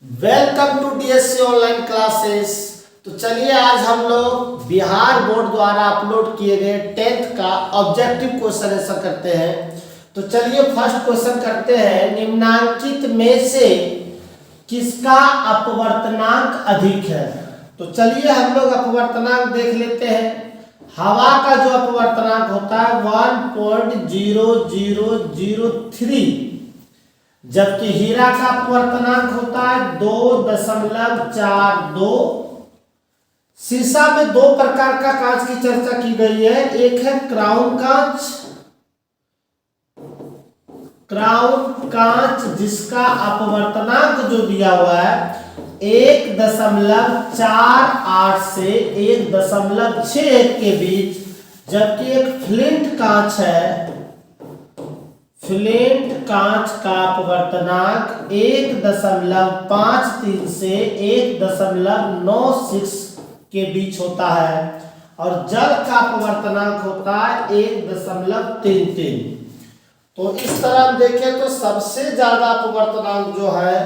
Welcome to DSC online classes. तो चलिए आज हम लोग बिहार बोर्ड द्वारा अपलोड किए गए 10th का ऑब्जेक्टिव क्वेश्चन आंसर करते हैं। तो चलिए फर्स्ट क्वेश्चन करते हैं, निम्नांकित में से किसका अपवर्तनांक अधिक है। तो चलिए हम लोग अपवर्तनांक देख लेते हैं। हवा का जो अपवर्तनांक होता है 1.0003, जबकि हीरा का अपवर्तनांक होता है 2.42। शीशा में दो प्रकार का कांच की चर्चा की गई है, एक है क्राउन कांच जिसका अपवर्तनांक जो दिया हुआ है 1.48 से 1.61 के बीच, जबकि एक फ्लिंट कांच का अपवर्तनांक 1.53 से 1.96 के बीच होता है, और जल का अपवर्तनांक होता है 1.33। तो इस तरह हम देखें तो सबसे ज्यादा अपवर्तनांक जो है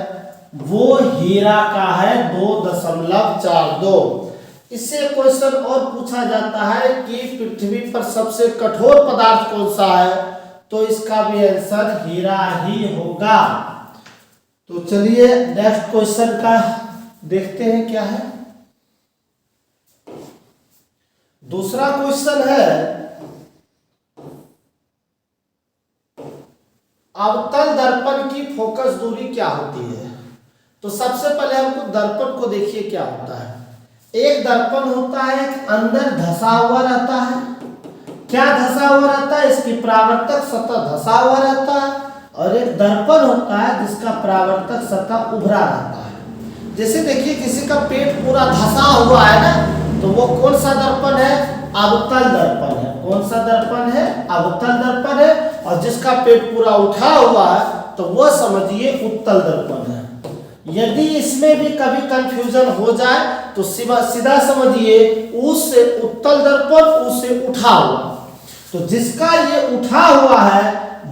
वो हीरा का है 2.42। इससे क्वेश्चन और पूछा जाता है कि पृथ्वी पर सबसे कठोर पदार्थ कौन सा है, तो इसका भी आंसर हीरा ही होगा। तो चलिए नेक्स्ट क्वेश्चन का देखते हैं क्या है। दूसरा क्वेश्चन है, अवतल दर्पण की फोकस दूरी क्या होती है। तो सबसे पहले हमको दर्पण को देखिए क्या होता है। एक दर्पण होता है, एक अंदर धंसा हुआ रहता है। क्या धंसा हुआ रहता है? इसकी परावर्तक सतह धंसा हुआ रहता है। और एक दर्पण होता है जिसका परावर्तक सतह उभरा रहता है। जैसे देखिए किसी का पेट पूरा धंसा हुआ है ना, तो वो कौन सा दर्पण है? अवतल दर्पण है। कौन सा दर्पण है? अवतल दर्पण है। और जिसका पेट पूरा उठा हुआ है तो वो समझिए उत्तल दर्पण है। यदि इसमें भी कभी कंफ्यूजन हो जाए तो सीधा समझिए उस से उत्तल दर्पण, उससे उठा हुआ। तो जिसका ये उठा हुआ है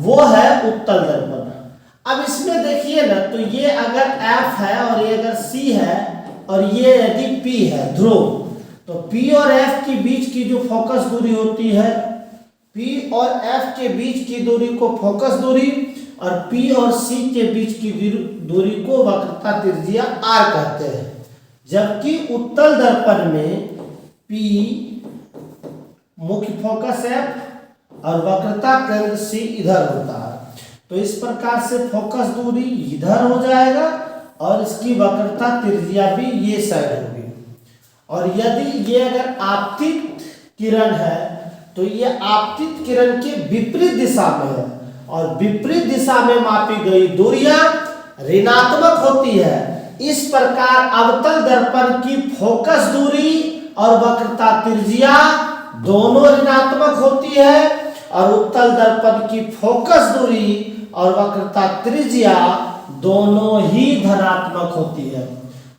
वो है उत्तल दर्पण। अब इसमें देखिए ना, तो ये अगर F है और ये अगर C है और ये यदि P है ध्रुव, तो P और F के बीच की जो फोकस दूरी होती है, P और F के बीच की दूरी को फोकस दूरी, और P और C के बीच की दूरी को वक्रता त्रिज्या R कहते हैं। जबकि उत्तल दर्पण में P मुख्य फोकस F और वक्रता केंद्र C इधर होता है। तो इस प्रकार से फोकस दूरी इधर हो जाएगा और इसकी वक्रता त्रिज्या भी ये साइड होगी। और यदि ये अगर आपतित किरण है तो ये आपतित किरण के विपरीत दिशा में है, और विपरीत दिशा में मापी गई दूरियां ऋणात्मक होती है। इस प्रकार अवतल दर्पण की फोकस दूरी और वक्रता त्रिज्या दोनों ऋणात्मक होती है, और उत्तल दर्पण की फोकस दूरी और वक्रता त्रिज्या दोनों ही धनात्मक होती है।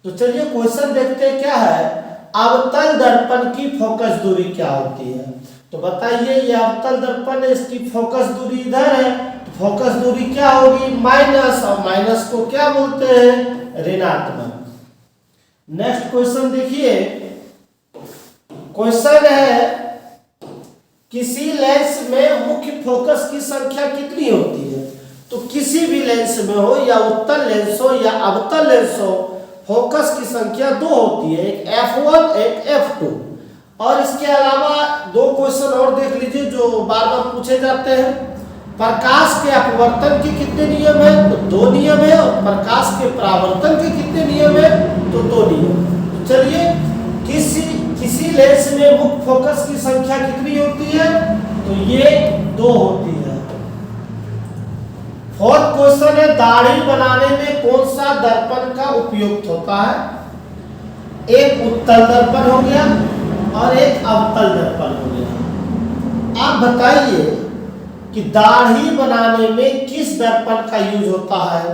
तो चलिए क्वेश्चन देखते हैं क्या है। अवतल दर्पण की फोकस दूरी क्या होती है? तो बताइए, ये अवतल दर्पण है, इसकी फोकस दूरी इधर है, तो फोकस दूरी क्या होगी? माइनस, और माइनस को क्या बोलते हैं? ऋणात्मक। नेक्स्ट क्वेश्चन देखिए। क्वेश्चन है, किसी लेंस में मुख्य फोकस की संख्या कितनी होती है। तो किसी भी लेंस में हो, या उत्तल लेंस हो या अवतल लेंस हो, फोकस की संख्या दो होती है, एक F1 एक F2। और इसके अलावा दो क्वेश्चन और देख लीजिए जो बार बार पूछे जाते हैं। प्रकाश के अपवर्तन के कितने नियम है? तो 2 नियम है। और प्रकाश के परावर्तन के कितने नियम है? तो 2 नियम। तो चलिए, किसी लेंस में मुख्य फोकस की संख्या कितनी होती है? तो ये 2 होती है। फोर्थ क्वेश्चन है, दाढ़ी बनाने में कौन सा दर्पण का उपयुक्त होता है? एक उत्तल दर्पण हो गया और एक अवतल दर्पण हो गया। आप बताइए कि दाढ़ी बनाने में किस दर्पण का यूज होता है?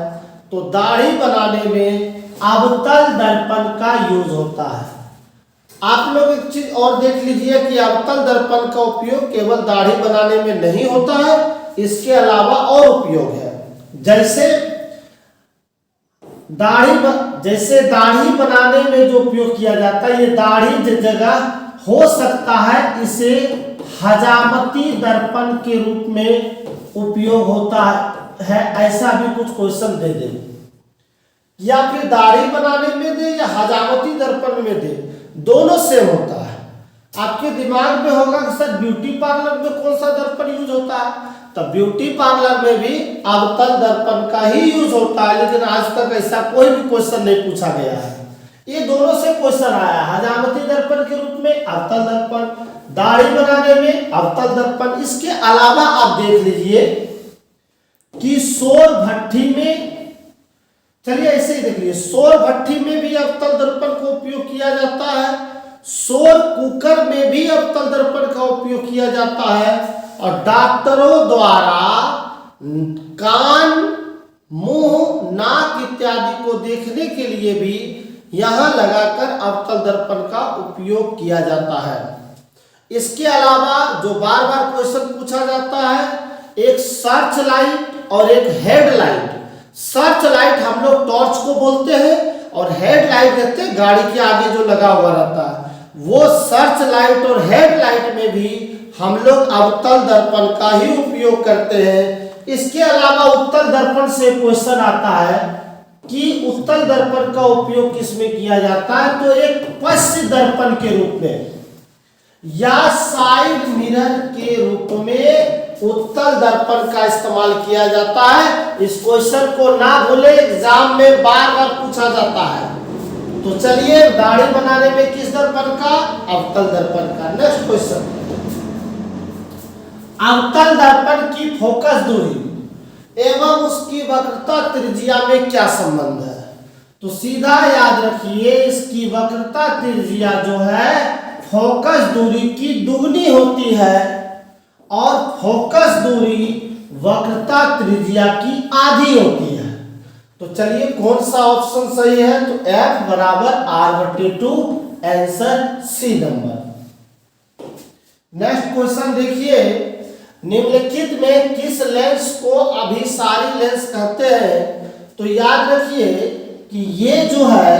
तो दाढ़ी बनाने में अवतल दर्पण का यूज होता है। आप लोग एक चीज और देख लीजिए कि अवतल दर्पण का उपयोग केवल दाढ़ी बनाने में नहीं होता है, इसके अलावा और उपयोग है। जैसे जैसे दाढ़ी बनाने में जो उपयोग किया जाता है, ये दाढ़ी जगह हो सकता है, इसे हजामती दर्पण के रूप में उपयोग होता है। ऐसा भी कुछ क्वेश्चन दे दे, या फिर दाढ़ी बनाने में दे या हजामती दर्पण में दे, दोनों सेम होता है। आपके दिमाग में होगा कि सर ब्यूटी पार्लर में कौन सा दर्पण यूज होता है, तो ब्यूटी पार्लर में भी अवतल दर्पण का ही यूज होता है, लेकिन आज तक ऐसा कोई भी क्वेश्चन नहीं पूछा गया है। ये दोनों से क्वेश्चन आया, हजामती दर्पण के रूप में अवतल दर्पण, दाढ़ी बनाने में अवतल दर्पण। इसके अलावा आप देख लीजिए कि सौर भट्ठी में, चलिए ऐसे ही देख लीजिए, सौर भट्ठी में भी अवतल दर्पण का उपयोग किया जाता है, सौर कुकर में भी अवतल दर्पण का उपयोग किया जाता है, और डॉक्टरों द्वारा कान, मुंह, नाक इत्यादि को देखने के लिए भी यहां लगाकर अवतल दर्पण का उपयोग किया जाता है। इसके अलावा जो बार बार क्वेश्चन पूछा जाता है, एक सर्च लाइट और एक हेड लाइट। सर्च लाइट हम लोग टॉर्च को बोलते हैं, और हेड लाइट कहते हैं गाड़ी के आगे जो लगा हुआ रहता है। वो सर्च लाइट और हेड लाइट में भी हम लोग अवतल दर्पण का ही उपयोग करते हैं। इसके अलावा उत्तल दर्पण से क्वेश्चन आता है कि उत्तल दर्पण का उपयोग किसमें किया जाता है, तो एक पश्च दर्पण के रूप में या साइड मिरर के रूप में उत्तल दर्पण का इस्तेमाल किया जाता है। इस क्वेश्चन को ना भूले, एग्जाम में बार बार पूछा जाता है। तो चलिए, दाढ़ी बनाने में किस दर्पण का, अवतल दर्पण का। नेक्स्ट क्वेश्चन, अवतल दर्पण की फोकस दूरी एवं उसकी वक्रता त्रिज्या में क्या संबंध है। तो सीधा याद रखिए, इसकी वक्रता त्रिज्या जो है फोकस दूरी की दुगनी होती है, और फोकस दूरी वक्रता त्रिज्या की आधी होती है। तो चलिए कौन सा ऑप्शन सही है, तो F बराबर R/2, answer C number. Next question देखिए, निम्नलिखित में किस लेंस को अभिसारी लेंस कहते हैं। तो याद रखिए कि ये जो है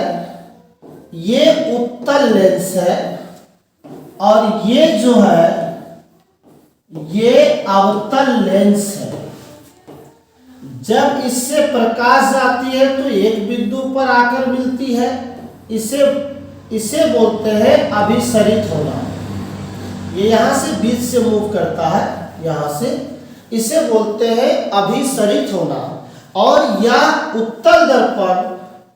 ये उत्तल लेंस है, और ये जो है ये अवतल लेंस है। जब इससे प्रकाश जाती है तो एक बिंदु पर आकर मिलती है, इसे बोलते हैं अभिसरित होना। ये यहां से बीच से मूव करता है, यहां से, इसे बोलते हैं अभिसरित होना। और यह उत्तल दर्पण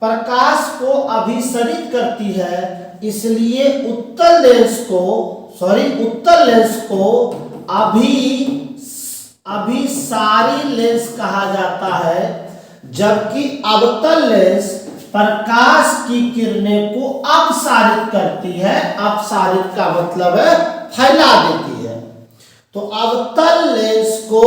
प्रकाश को अभिसरित करती है, इसलिए उत्तल लेंस को अभिसारी लेंस कहा जाता है, जबकि अवतल लेंस प्रकाश की किरणें को अपसारित करती है। अपसारित का मतलब है फैला देती है। तो अवतल लेंस को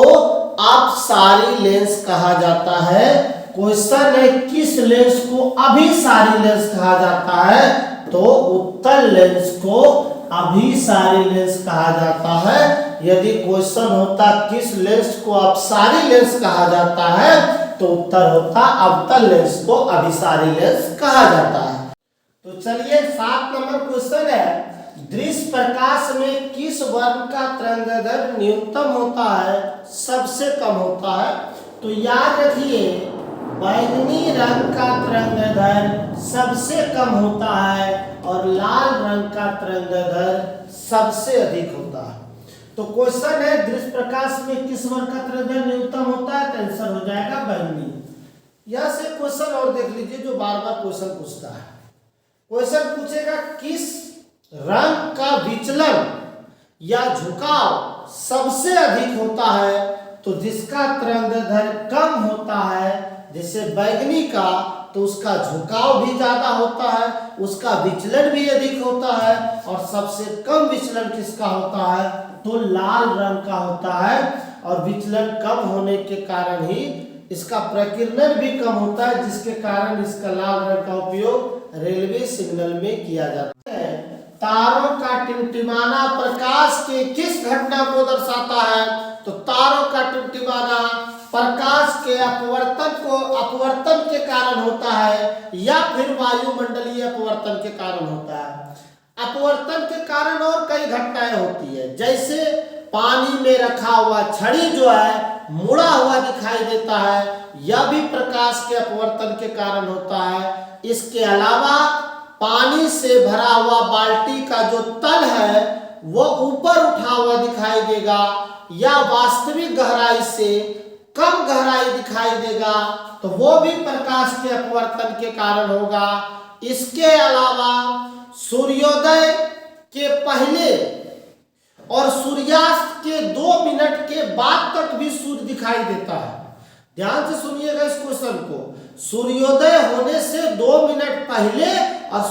अपसारी लेंस कहा जाता है। क्वेश्चन है किस लेंस को अभिसारी लेंस कहा जाता है, तो उत्तल लेंस को अभिसारी लेंस कहा जाता है। यदि क्वेश्चन होता किस लेंस को अपसारी लेंस कहा जाता है, तो उत्तर होता अवतल लेंस को अभिसारी लेंस कहा जाता है। तो चलिए 7 नंबर क्वेश्चन है, दृश्य प्रकाश में किस वर्ण का तरंगदैर्घ्य न्यूनतम होता है, सबसे कम होता है। तो याद रखिए, बैंगनी रंग का तरंगदैर्घ्य सबसे कम होता है, और लाल रंग का तरंगदैर्घ्य सबसे अधिक होता है। तो क्वेश्चन है दृश्य प्रकाश में किस वर्ण का तरंगदैर्घ्य न्यूनतम होता है, तो आंसर हो जाएगा बैंगनी। यह से क्वेश्चन और देख लीजिए जो बार बार क्वेश्चन पूछता है। क्वेश्चन पूछेगा किस रंग का विचलन या झुकाव सबसे अधिक होता है, तो जिसका तरंगदैर्घ्य कम होता है, जैसे बैंगनी का, तो उसका झुकाव भी ज्यादा होता है, उसका विचलन भी अधिक होता है। और सबसे कम विचलन किसका होता है, तो लाल रंग का होता है। और विचलन कम होने के कारण ही इसका प्रकीर्णन भी कम होता है, जिसके कारण इसका लाल रंग का उपयोग रेलवे सिग्नल में किया जाता है। तारों का टिमटिमाना प्रकाश के किस घटना को दर्शाता है, तो तारों का टिमटिमाना प्रकाश के अपवर्तन के कारण होता है या फिर वायुमंडलीय अपवर्तन के कारण होता है। अपवर्तन के कारण और कई घटनाएं होती है, जैसे पानी में रखा हुआ छड़ी जो है मुड़ा हुआ दिखाई देता है, यह भी प्रकाश के अपवर्तन के कारण होता है। इसके अलावा पानी से भरा हुआ बाल्टी का जो तल है वह ऊपर उठा हुआ दिखाई देगा या वास्तविक गहराई से कम गहराई दिखाई देगा, तो वो भी प्रकाश के अपवर्तन के कारण होगा। इसके अलावा सूर्योदय के पहले और सूर्यास्त के 2 मिनट के बाद तक भी सूर्य दिखाई देता है। ध्यान से सुनिएगा इस क्वेश्चन को। सूर्योदय होने से 2 मिनट पहले और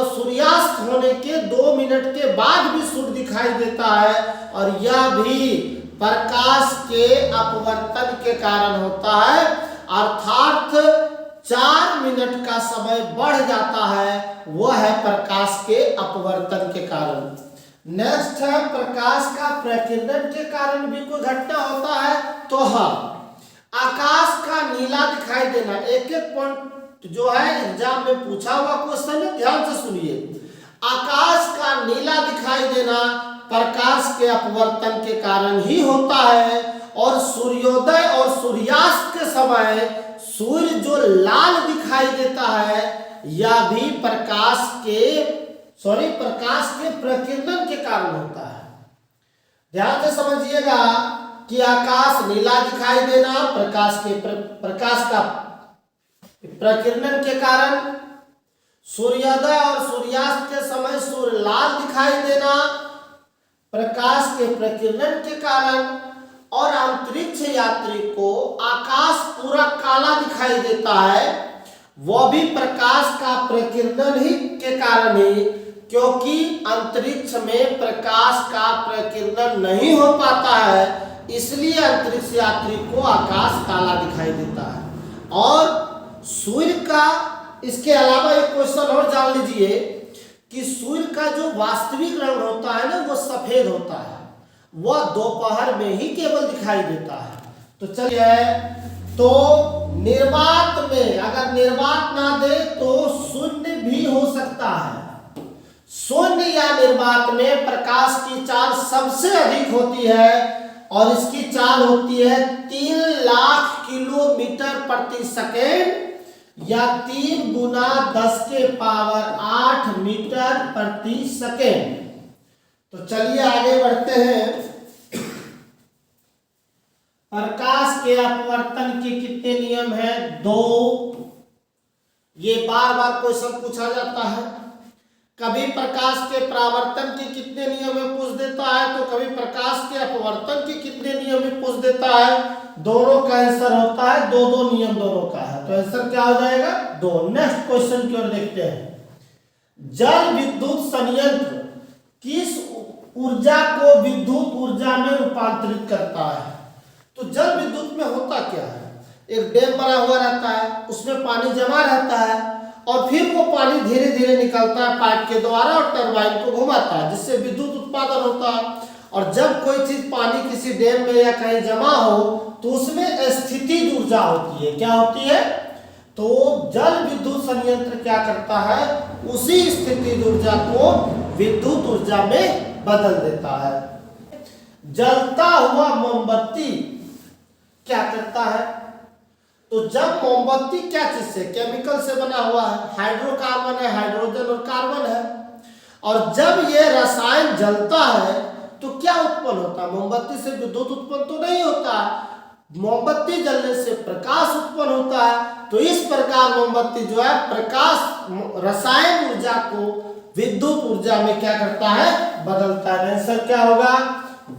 सूर्यास्त होने के 2 मिनट के बाद भी सूर्य दिखाई देता है, और यह भी प्रकाश के अपवर्तन के कारण होता है। अर्थात 4 मिनट का समय बढ़ जाता है, वह है प्रकाश के अपवर्तन के कारण। नेक्स्ट है प्रकाश का प्रकीर्णन के कारण भी कोई घटना होता है, तो हाँ, आकाश का नीला दिखाई देना। एक एक पॉइंट जो है एग्जाम में पूछा हुआ क्वेश्चन है, ध्यान से सुनिए। आकाश का नीला दिखाई देना प्रकाश के अपवर्तन के कारण ही होता है, और सूर्योदय और सूर्यास्त के समय सूर्य जो लाल दिखाई देता है यह भी प्रकाश के प्रकीर्णन के कारण होता है। ध्यान से समझिएगा कि आकाश नीला दिखाई देना प्रकाश का प्रकीर्णन के कारण, सूर्योदय और सूर्यास्त के समय सूर्य लाल दिखाई देना प्रकाश के प्रकीर्णन के कारण, और अंतरिक्ष यात्री को आकाश पूरा काला दिखाई देता है, वह भी प्रकाश का प्रकीर्णन ही के कारण ही, क्योंकि अंतरिक्ष में प्रकाश का प्रकीर्णन नहीं हो पाता है, इसलिए अंतरिक्ष यात्री को आकाश काला दिखाई देता है। और सूर्य का, इसके अलावा एक क्वेश्चन और जान लीजिए कि सूर्य का जो वास्तविक रंग होता है ना, वो सफेद होता है, वह दोपहर में ही केवल दिखाई देता है। तो चलिए, तो निर्वात में अगर निर्वात ना दे तो शून्य भी हो सकता है। शून्य या निर्वात में प्रकाश की चाल सबसे अधिक होती है, और इसकी चाल होती है 3 लाख किलोमीटर प्रति सेकेंड या 3 गुना 10 के पावर 8 मीटर प्रति सेकेंड। तो चलिए आगे बढ़ते हैं। प्रकाश के अपवर्तन के कितने नियम हैं? 2। ये बार बार क्वेश्चन पूछा जाता है। कभी प्रकाश के परावर्तन के कितने नियम में पूछ देता है, तो कभी प्रकाश के अपवर्तन के कितने नियम में पूछ देता है। दोनों का आंसर होता है 2 नियम दोनों का है, तो आंसर क्या हो जाएगा? 2। नेक्स्ट क्वेश्चन की ओर देखते हैं। जल विद्युत संयंत्र किस ऊर्जा को विद्युत ऊर्जा में रूपांतरित करता है? तो जल विद्युत में होता क्या है? एक डैम बना हुआ रहता है, उसमें पानी जमा रहता है, और फिर वो पानी धीरे धीरे निकलता है पाइप के द्वारा और टरबाइन को घुमाता है, जिससे विद्युत उत्पादन होता है। और जब कोई चीज पानी किसी डैम में या कहीं जमा हो तो उसमें स्थितिज ऊर्जा होती है। क्या होती है? तो जल विद्युत संयंत्र क्या करता है? उसी स्थितिज ऊर्जा को विद्युत ऊर्जा में बदल देता है। जलता हुआ मोमबत्ती क्या करता है? तो जब मोमबत्ती क्या चीज से, केमिकल से बना हुआ है, हाइड्रोकार्बन है, हाइड्रोजन और कार्बन है, और जब ये रसायन जलता है तो क्या उत्पन्न होता है? मोमबत्ती से विद्युत उत्पन्न तो नहीं होता, मोमबत्ती जलने से प्रकाश उत्पन्न होता है। तो इस प्रकार मोमबत्ती जो है प्रकाश रसायन ऊर्जा को विद्युत ऊर्जा में क्या करता है? बदलता है। आंसर क्या होगा?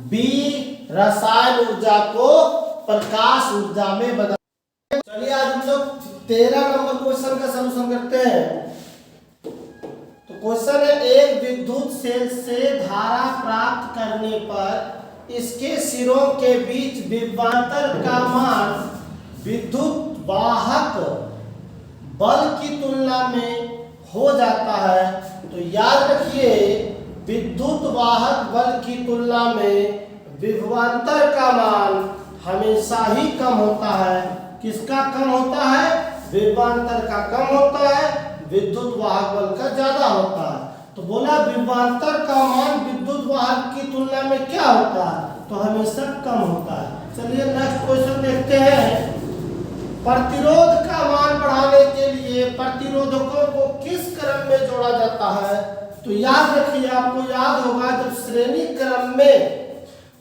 बी, रसायन ऊर्जा को प्रकाश ऊर्जा में बदल। चलिए आज हम लोग 13 नंबर क्वेश्चन का सॉल्यूशन करते हैं। तो क्वेश्चन है, एक विद्युत सेल से धारा प्राप्त करने पर इसके सिरों के बीच विभवांतर का मान विद्युत वाहक बल की तुलना में हो जाता है। तो याद रखिए, विद्युत वाहक बल की तुलना में विभवांतर का मान हमेशा ही कम होता है। किसका कम होता है? विभवांतर का कम होता है, विद्युत वाहक बल का ज्यादा होता है। तो बोला विभवांतर का मान विद्युत वाहक की तुलना में क्या होता है? तो हमेशा कम होता है। चलिए नेक्स्ट क्वेश्चन देखते हैं। प्रतिरोध का मान बढ़ाने के लिए प्रतिरोधकों को किस क्रम में जोड़ा जाता है? तो याद रखिए, आपको याद होगा जब श्रेणी क्रम में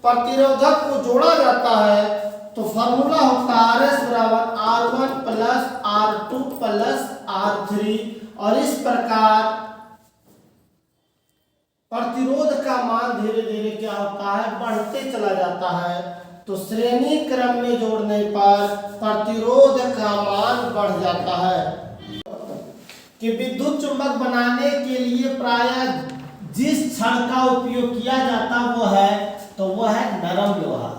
प्रतिरोधक को जोड़ा जाता है तो फॉर्मूला होता है RS बराबर R1 plus R2 plus R3, और इस प्रकार प्रतिरोध का मान धीरे धीरे क्या होता है? बढ़ते चला जाता है। तो श्रेणी क्रम में जोड़ने पर प्रतिरोध का मान बढ़ जाता है। कि विद्युत चुंबक बनाने के लिए प्रायः जिस छड़ का उपयोग किया जाता वो है नरम लोहा।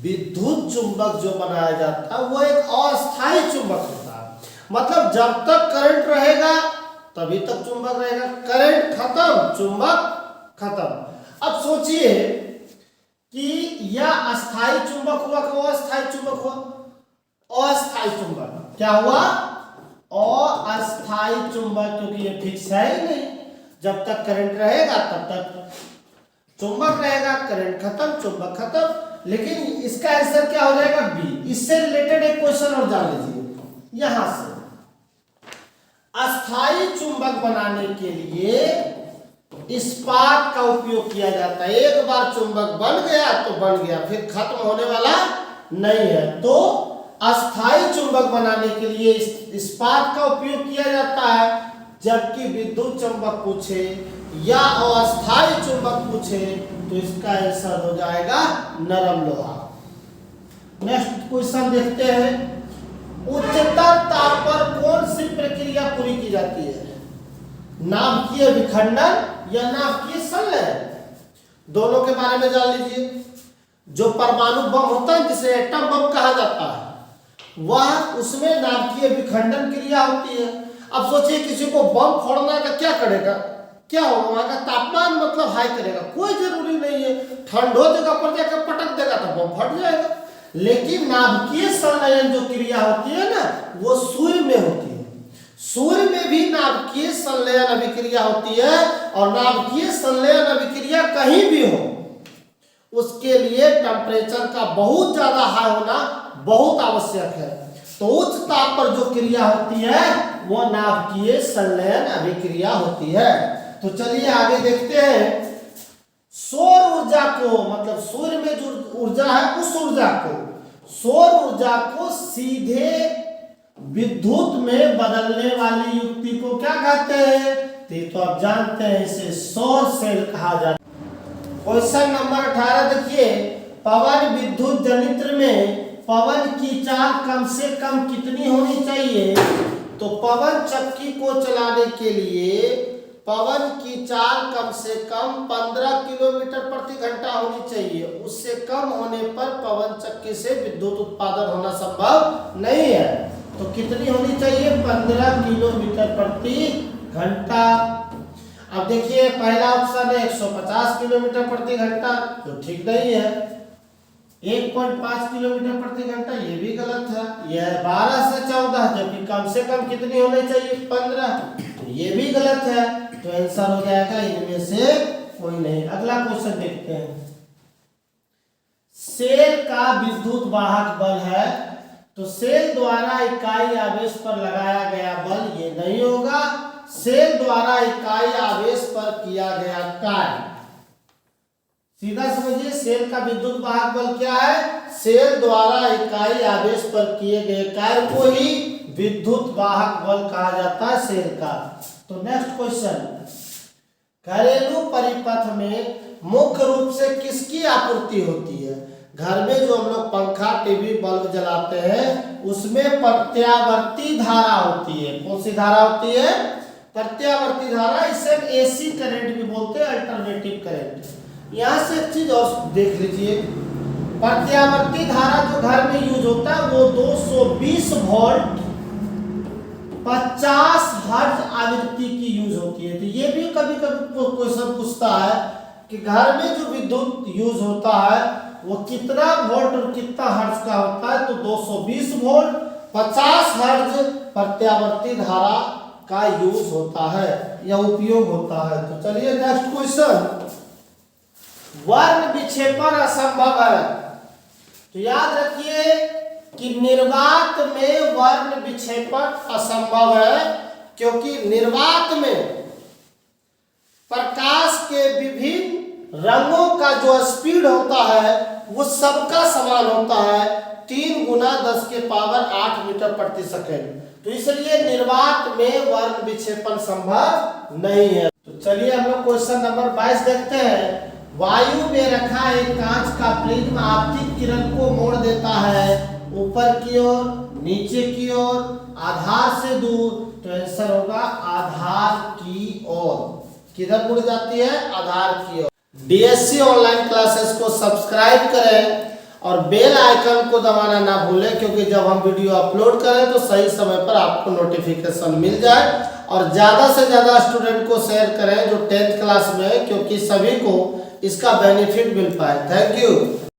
विद्युत चुंबक जो बनाया जाता है वो एक अस्थायी चुंबक होता है। मतलब जब तक करंट रहेगा तभी तक चुंबक रहेगा, करंट खत्म चुंबक खत्म। अब सोचिए कि यह अस्थायी चुंबक हुआ कि अस्थायी चुंबक हुआ? अस्थायी चुंबक। क्या हुआ? अस्थायी चुंबक, क्योंकि ये फिक्स है ही नहीं। जब तक करंट रहेगा तब तक चुंबक रहेगा, करंट खत्म चुंबक खत्म। लेकिन इसका आंसर क्या हो जाएगा? बी। इससे रिलेटेड एक क्वेश्चन और जान लीजिए। यहां से अस्थायी चुंबक बनाने के लिए इस्पात का उपयोग किया जाता है। एक बार चुंबक बन गया तो बन गया, फिर खत्म होने वाला नहीं है। तो अस्थायी चुंबक बनाने के लिए इस्पात का उपयोग किया जाता है, जबकि विद्युत चुंबक पूछे या अस्थायी चुंबक पूछे तो इसका आंसर हो जाएगा नरम लोहा। नेक्स्ट क्वेश्चन देखते हैं। उच्चतर ताप पर कौन सी प्रक्रिया पूरी की जाती है? नाभिकीय विखंडन या नाभिकीय संलयन? दोनों के बारे में जान लीजिए। जो परमाणु बम होता है जिसे एटम बम कहा जाता है, वह उसमें नाभिकीय विखंडन क्रिया होती है। अब सोचिए किसी को बम फोड़ना है तो क्या करेगा? क्या होगा? वहां का तापमान मतलब हाई करेगा, कोई जरूरी नहीं है। ठंडो जगह पर जाकर पटक देगा तो बम फट जाएगा। लेकिन नाभिकीय संलयन जो क्रिया होती है ना, वो सूर्य में होती है। सूर्य में भी नाभिकीय संलयन अभिक्रिया होती है, और नाभिकीय संलयन अभिक्रिया कहीं भी हो उसके लिए टेम्परेचर का बहुत ज्यादा हाई होना बहुत आवश्यक है। तो उच्च ताप पर जो क्रिया होती है वो नाभिकीय संलयन अभिक्रिया होती है। तो चलिए आगे देखते हैं। सौर ऊर्जा को, मतलब सूर्य में जो ऊर्जा है उस ऊर्जा को, सौर ऊर्जा को सीधे विद्युत में बदलने वाली युक्ति को क्या कहते हैं? तो आप जानते हैं, इसे सौर सेल कहा जाता है। क्वेश्चन नंबर 18 देखिए। पवन विद्युत जनित्र में पवन की चाल कम से कम कितनी होनी चाहिए? तो पवन चक्की को चलाने के लिए पवन की चाल कम से कम 15 किलोमीटर प्रति घंटा होनी चाहिए। उससे कम होने पर पवन चक्की से विद्युत उत्पादन होना संभव नहीं है। तो कितनी होनी चाहिए? 15 किलोमीटर प्रति घंटा। अब देखिए पहला ऑप्शन है 150 किलोमीटर प्रति घंटा, जो ठीक नहीं है। 1.5 किलोमीटर प्रति घंटा, ये भी गलत है। यह 12 से 14, जबकि कम से कम कितनी होनी चाहिए? 15, तो ये भी गलत है। तो आंसर हो जाएगा इनमें से कोई नहीं। अगला क्वेश्चन देखते हैं। सेल का विद्युत वाहक बल है, तो सेल द्वारा इकाई आवेश पर लगाया गया बल ये नहीं होगा। सेल द्वारा इकाई आवेश पर किया गया कार्य, सीधा समझिए। सेल का विद्युत वाहक बल क्या है? सेल द्वारा इकाई आवेश पर किए गए कार्य को ही विद्युत वाहक बल कहा जाता है सेल का। तो नेक्स्ट क्वेश्चन। घरेलू परिपथ में मुख्य रूप से किसकी आपूर्ति होती है? घर में जो हम लोग पंखा टीवी बल्ब जलाते हैं उसमें प्रत्यावर्ती धारा होती है। कौन सी धारा होती है? प्रत्यावर्ती धारा। इसे एसी करंट भी बोलते हैं, अल्टरनेटिव करंट। यहाँ से एक चीज और देख लीजिए। प्रत्यावर्ती धारा जो घर में यूज होता है वो 220 वोल्ट 50 हर्ट्ज आवृत्ति की यूज होती है। तो ये भी कभी कभी क्वेश्चन पूछता है कि घर में जो विद्युत यूज होता है वो कितना वोल्ट और कितना हर्ट्ज का होता है, तो 220 वोल्ट 50 हर्ट्ज प्रत्यावर्ती धारा का यूज होता है या उपयोग होता है। तो चलिए नेक्स्ट क्वेश्चन, वर्ण विक्षेपण असंभव है। तो याद रखिए कि निर्वात में वर्ण विक्षेपण असंभव है, क्योंकि निर्वात में प्रकाश के विभिन्न रंगों का जो स्पीड होता है वो सबका समान होता है, 3 गुना 10 के पावर 8 मीटर प्रति सेकंड। तो इसलिए निर्वात में वर्ण विक्षेपण संभव नहीं है। तो चलिए हम लोग क्वेश्चन नंबर 22 देखते हैं। वायु में रखा एक कांच का प्रिज्म आपतित किरण को मोड़ देता है, ऊपर की ओर, नीचे की ओर, आधार से दूर। तो आंसर होगा आधार की ओर। किधर मुड़ जाती है? आधार की ओर। डीएससी ऑनलाइन क्लासेस को सब्सक्राइब करें और बेल आइकन को दबाना ना भूलें, क्योंकि जब हम वीडियो अपलोड करें तो सही समय पर आपको नोटिफिकेशन मिल जाए। और ज़्यादा से ज़्यादा स्टूडेंट को शेयर करें जो 10th क्लास में है, क्योंकि सभी को इसका बेनिफिट मिल पाए। Thank you.